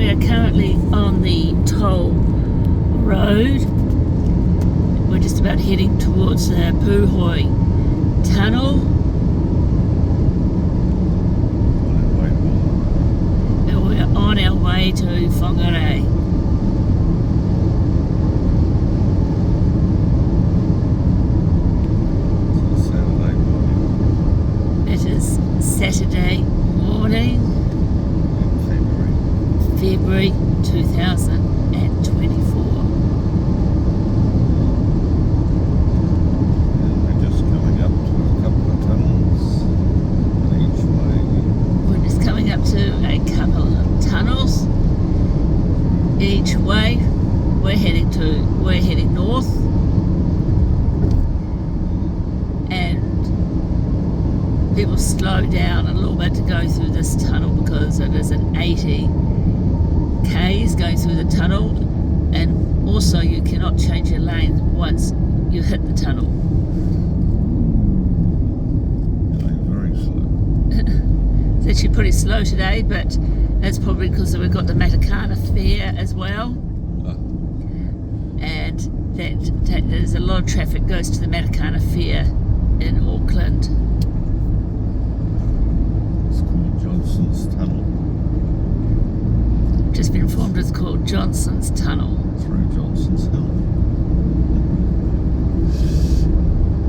We are currently on the toll road. We're just about heading towards the Motorway tunnel. And we're on our way to Whangarei. It is Saturday morning, February 2024. We're just coming up to a couple of tunnels each way. We're just coming up to a couple of tunnels each way. We're heading north, and people slow down a little bit to go through this tunnel because it is an 80 k's going through the tunnel, and also you cannot change your lane once you hit the tunnel. Very slow. It's actually pretty slow today, but that's probably because we've got the Matakana Fair as well, and there's a lot of traffic goes to the Matakana Fair in Auckland. It's called Johnson's Tunnel. Just been informed it's called Johnson's Tunnel. Through Johnson's Hill.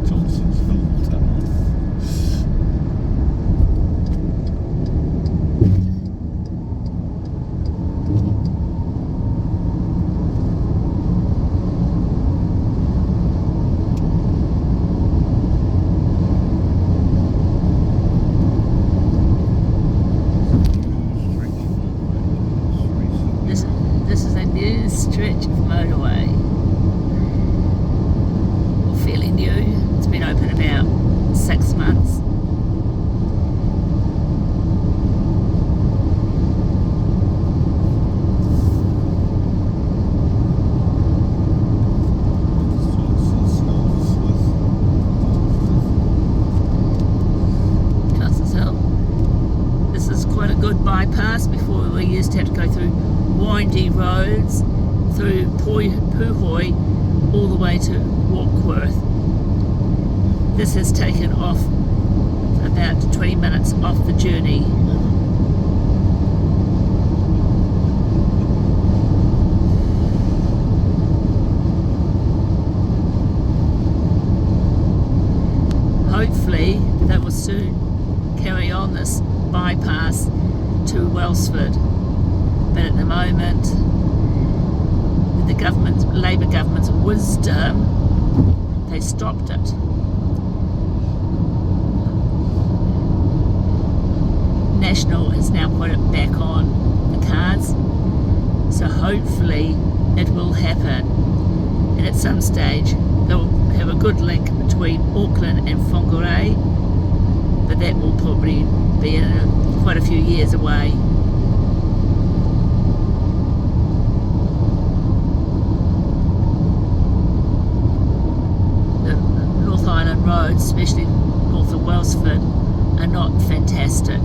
Johnson's Hill Tunnel. This is a new stretch of motorway. Well, fairly new. It's been open about 6 months. Johnson's Hill. This is quite a good bypass. Before we used to have to go through windy roads through Puhoi all the way to Walkworth. This has taken off about 20 minutes off the journey. Hopefully they will soon carry on this bypass to Wellsford. But at the moment, with the Labour government's wisdom, they stopped it. National has now put it back on the cards, so hopefully it will happen. And at some stage, they'll have a good link between Auckland and Whangarei, but that will probably be quite a few years away. Roads, especially north of Wellsford, are not fantastic.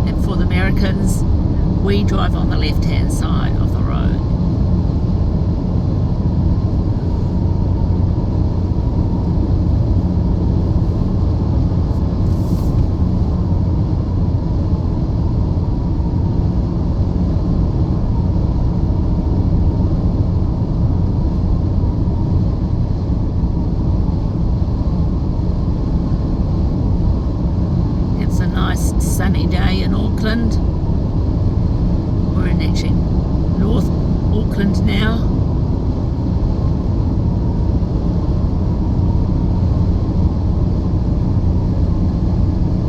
And for the Americans, we drive on the left-hand side of the road. Sunny day in Auckland. We're in actually North Auckland now.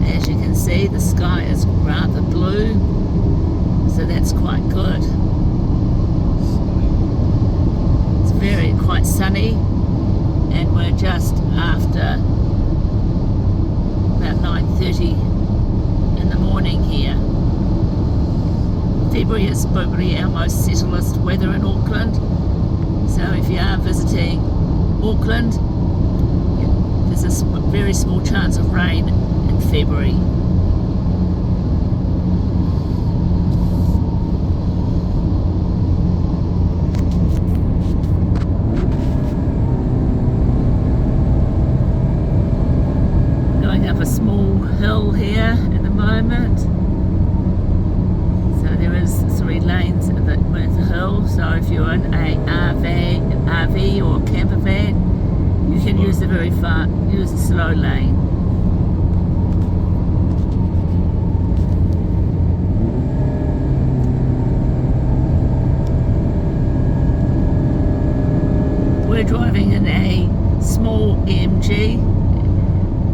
As you can see, the sky is rather blue, so that's quite good. It's quite sunny, and we're just after about 9:30 in the morning here. February is probably our most settlest weather in Auckland. So if you are visiting Auckland, there's a very small chance of rain in February. Going up a small hill here at the moment. So there is 3 lanes with the hill. So if you're in a RV or camper van, you can use the slow lane. We're driving in a small MG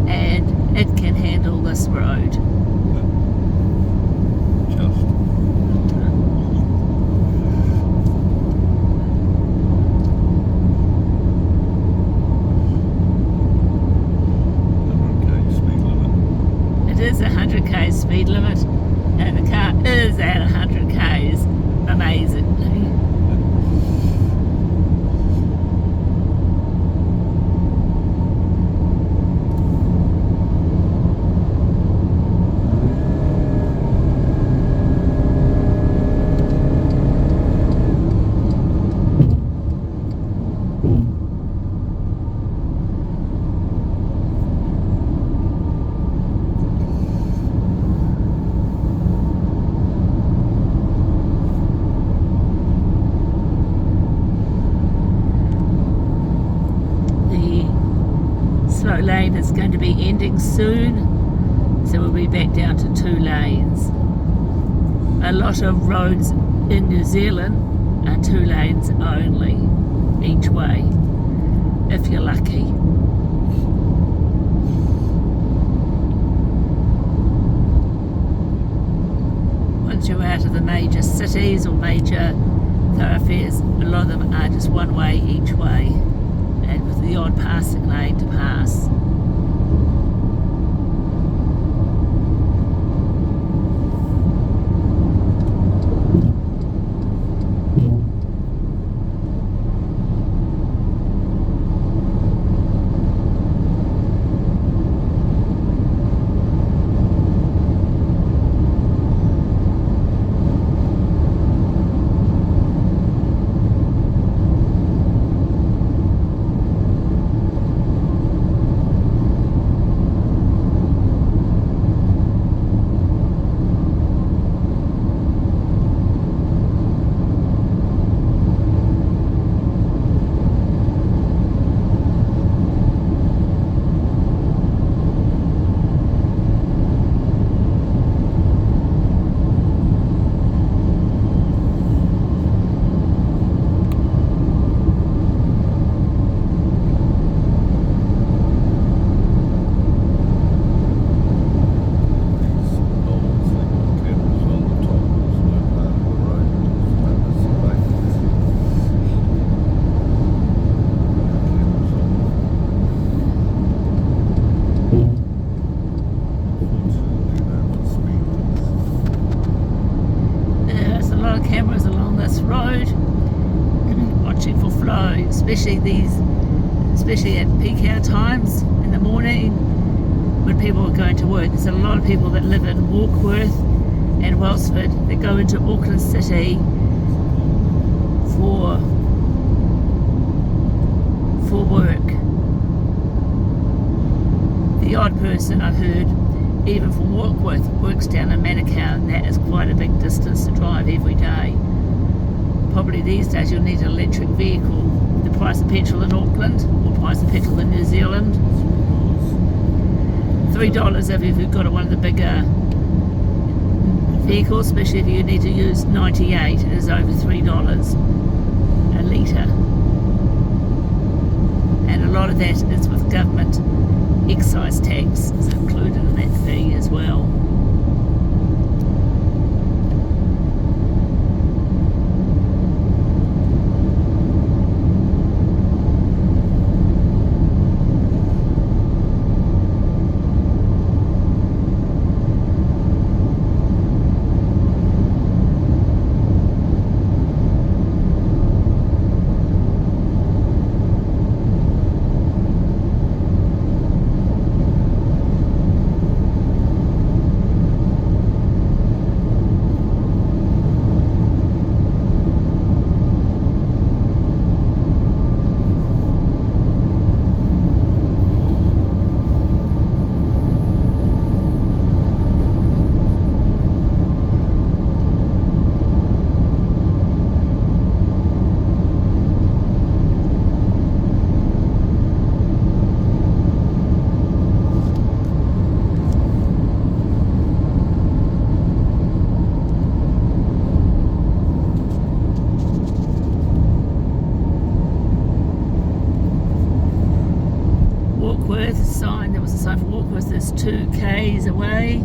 and it can handle this road. It is 100k speed limit and the car is at 100 k's amazingly. Slow lane is going to be ending soon, so we'll be back down to 2 lanes. A lot of roads in New Zealand are 2 lanes only each way, if you're lucky. Once you're out of the major cities or major thoroughfares, a lot of them are just 1 way each way, and with the odd passing lane to pass. Cameras along this road watching for flow, especially at peak hour times in the morning when people are going to work. There's a lot of people that live in Walkworth and Wellsford that go into Auckland City for work. The odd person I've heard, even from Walkworth, works down in Manukau, and that is quite a big distance to drive every day. Probably these days you'll need an electric vehicle. The price of petrol in Auckland or price of petrol in New Zealand, $3 if you've got one of the bigger vehicles, especially if you need to use 98, it is over $3 a litre. And a lot of that is with government excise tax is included in that fee as well. 2k's away.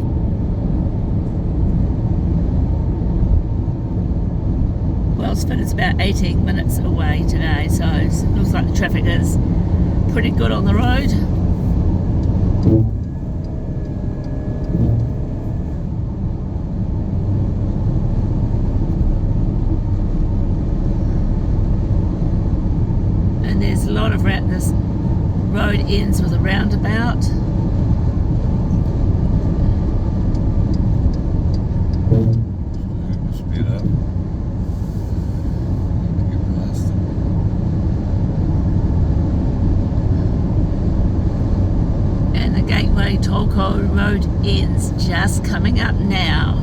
Wellsford is about 18 minutes away today, so it looks like the traffic is pretty good on the road. And there's a lot of this road ends with a roundabout. Speed up. Get past them. And the Gateway Tolko Road ends just coming up now.